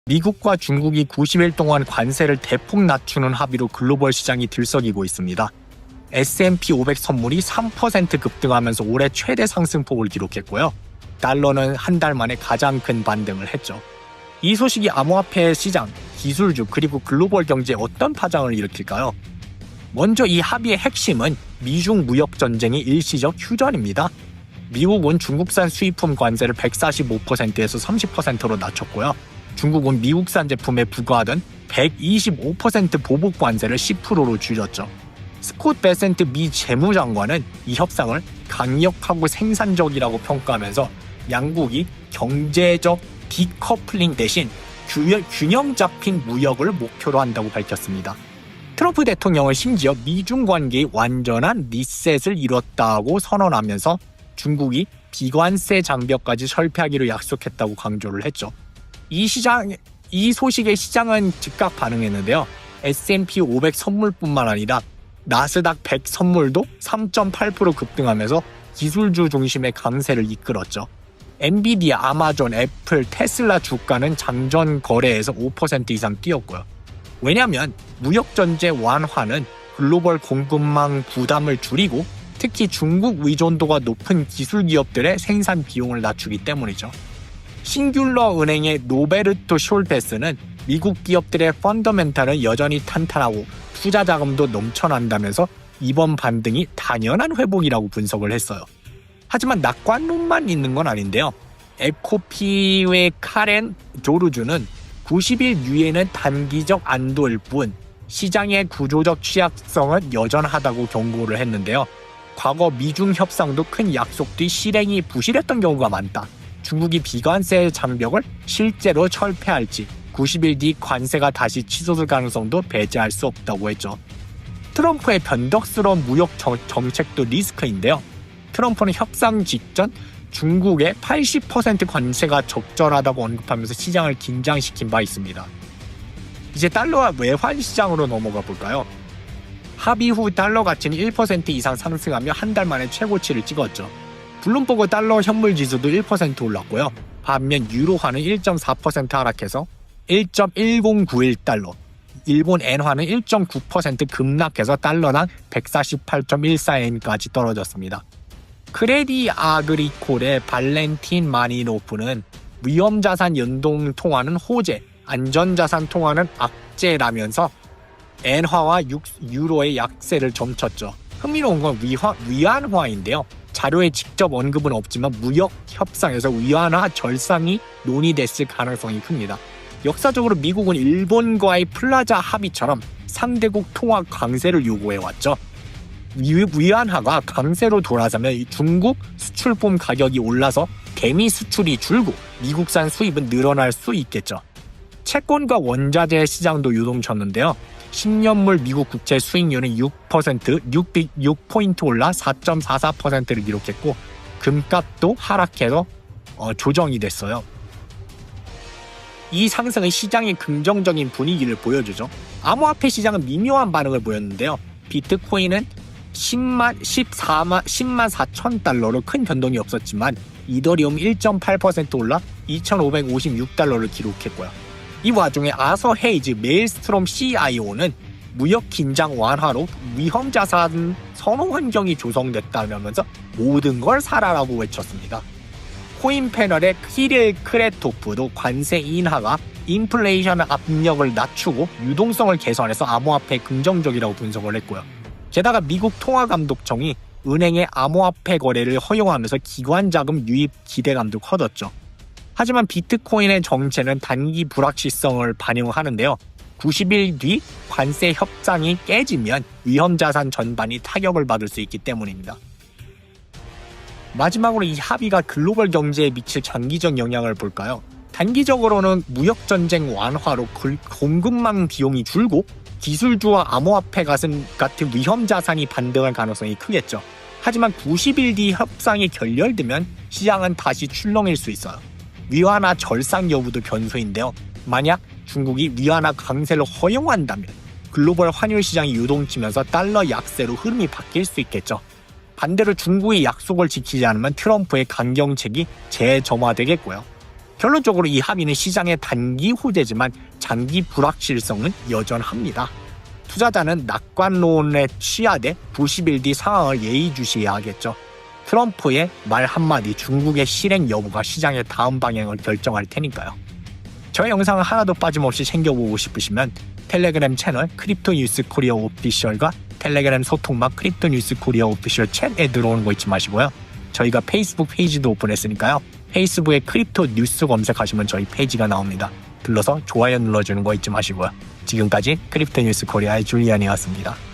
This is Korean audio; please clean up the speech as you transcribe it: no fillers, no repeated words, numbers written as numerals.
미국과 중국이 90일 동안 관세를 대폭 낮추는 합의로 글로벌 시장이 들썩이고 있습니다. S&P 500 선물이 3% 급등하면서 올해 최대 상승폭을 기록했고요. 달러는 한 달 만에 가장 큰 반등을 했죠. 이 소식이 암호화폐 시장, 기술주 그리고 글로벌 경제에 어떤 파장을 일으킬까요? 먼저 이 합의의 핵심은 미중 무역 전쟁의 일시적 휴전입니다. 미국은 중국산 수입품 관세를 145%에서 30%로 낮췄고요. 중국은 미국산 제품에 부과하던 125% 보복 관세를 10%로 줄였죠. 스콧 베센트 미 재무장관은 이 협상을 강력하고 생산적이라고 평가하면서 양국이 경제적 디커플링 대신 균형 잡힌 무역을 목표로 한다고 밝혔습니다. 트럼프 대통령은 심지어 미중 관계의 완전한 리셋을 이뤘다고 선언하면서 중국이 비관세 장벽까지 철폐하기로 약속했다고 강조를 했죠. 이 소식에 시장은 즉각 반응했는데요. S&P 500 선물뿐만 아니라 나스닥 100 선물도 3.8% 급등하면서 기술주 중심의 강세를 이끌었죠. 엔비디아, 아마존, 애플, 테슬라 주가는 장전 거래에서 5% 이상 뛰었고요. 왜냐하면 무역전제 완화는 글로벌 공급망 부담을 줄이고 특히 중국 의존도가 높은 기술 기업들의 생산 비용을 낮추기 때문이죠. 싱귤러 은행의 노베르토 숄테스는 미국 기업들의 펀더멘탈은 여전히 탄탄하고 투자 자금도 넘쳐난다면서 이번 반등이 당연한 회복이라고 분석을 했어요. 하지만 낙관론만 있는 건 아닌데요. 에코피의 카렌 조르주는 90일 유예는 단기적 안도일 뿐 시장의 구조적 취약성은 여전하다고 경고를 했는데요. 과거 미중 협상도 큰 약속 뒤 실행이 부실했던 경우가 많다. 중국이 비관세 장벽을 실제로 철폐할지 90일 뒤 관세가 다시 치솟을 가능성도 배제할 수 없다고 했죠. 트럼프의 변덕스러운 무역 정책도 리스크인데요. 트럼프는 협상 직전 중국의 80% 관세가 적절하다고 언급하면서 시장을 긴장시킨 바 있습니다. 이제 달러와 외환 시장으로 넘어가 볼까요? 합의 후 달러 가치는 1% 이상 상승하며 한 달 만에 최고치를 찍었죠. 블룸버그 달러 현물 지수도 1% 올랐고요. 반면 유로화는 1.4% 하락해서 1.1091달러, 일본 엔화는 1.9% 급락해서 달러당 148.14엔까지 떨어졌습니다. 크레디 아그리콜의 발렌틴 마니노프는 위험자산 연동 통화는 호재, 안전자산 통화는 악재라면서 엔화와 유로의 약세를 점쳤죠. 흥미로운 건 위안화인데요. 자료에 직접 언급은 없지만 무역 협상에서 위안화 절상이 논의됐을 가능성이 큽니다. 역사적으로 미국은 일본과의 플라자 합의처럼 상대국 통화 강세를 요구해왔죠. 위안화가 강세로 돌아서면 중국 수출품 가격이 올라서 대미 수출이 줄고 미국산 수입은 늘어날 수 있겠죠. 채권과 원자재 시장도 요동쳤는데요. 10년물 미국 국채 수익률은 6포인트 올라 4.44%를 기록했고 금값도 하락해서 조정이 됐어요. 이 상승은 시장의 긍정적인 분위기를 보여주죠. 암호화폐 시장은 미묘한 반응을 보였는데요. 비트코인은 10만 4천 달러로 큰 변동이 없었지만 이더리움 1.8% 올라 2,556달러를 기록했고요. 이 와중에 아서 헤이즈 메일스트롬 CIO는 무역 긴장 완화로 위험 자산 선호 환경이 조성됐다면서 모든 걸 사라라고 외쳤습니다. 코인 패널의 키릴 크레토프도 관세 인하가 인플레이션 압력을 낮추고 유동성을 개선해서 암호화폐에 긍정적이라고 분석을 했고요. 게다가 미국 통화감독청이 은행의 암호화폐 거래를 허용하면서 기관 자금 유입 기대감도 커졌죠. 하지만 비트코인의 정체는 단기 불확실성을 반영하는데요. 90일 뒤 관세 협상이 깨지면 위험자산 전반이 타격을 받을 수 있기 때문입니다. 마지막으로 이 합의가 글로벌 경제에 미칠 장기적 영향을 볼까요? 단기적으로는 무역전쟁 완화로 공급망 비용이 줄고 기술주와 암호화폐 같은 위험자산이 반등할 가능성이 크겠죠. 하지만 90일 뒤 협상이 결렬되면 시장은 다시 출렁일 수 있어요. 위안화 절상 여부도 변수인데요. 만약 중국이 위안화 강세를 허용한다면 글로벌 환율 시장이 유동치면서 달러 약세로 흐름이 바뀔 수 있겠죠. 반대로 중국이 약속을 지키지 않으면 트럼프의 강경책이 재점화되겠고요. 결론적으로 이 합의는 시장의 단기 호재지만 장기 불확실성은 여전합니다. 투자자는 낙관론에 취하되 90일 뒤 상황을 예의주시해야 하겠죠. 트럼프의 말 한마디, 중국의 실행 여부가 시장의 다음 방향을 결정할 테니까요. 저의 영상을 하나도 빠짐없이 챙겨보고 싶으시면 텔레그램 채널 크립토뉴스 코리아 오피셜과 텔레그램 소통방 크립토뉴스 코리아 오피셜 챗에 들어오는 거 잊지 마시고요. 저희가 페이스북 페이지도 오픈했으니까요. 페이스북에 크립토 뉴스 검색하시면 저희 페이지가 나옵니다. 들러서 좋아요 눌러주는 거 잊지 마시고요. 지금까지 크립토 뉴스 코리아의 줄리안이었습니다.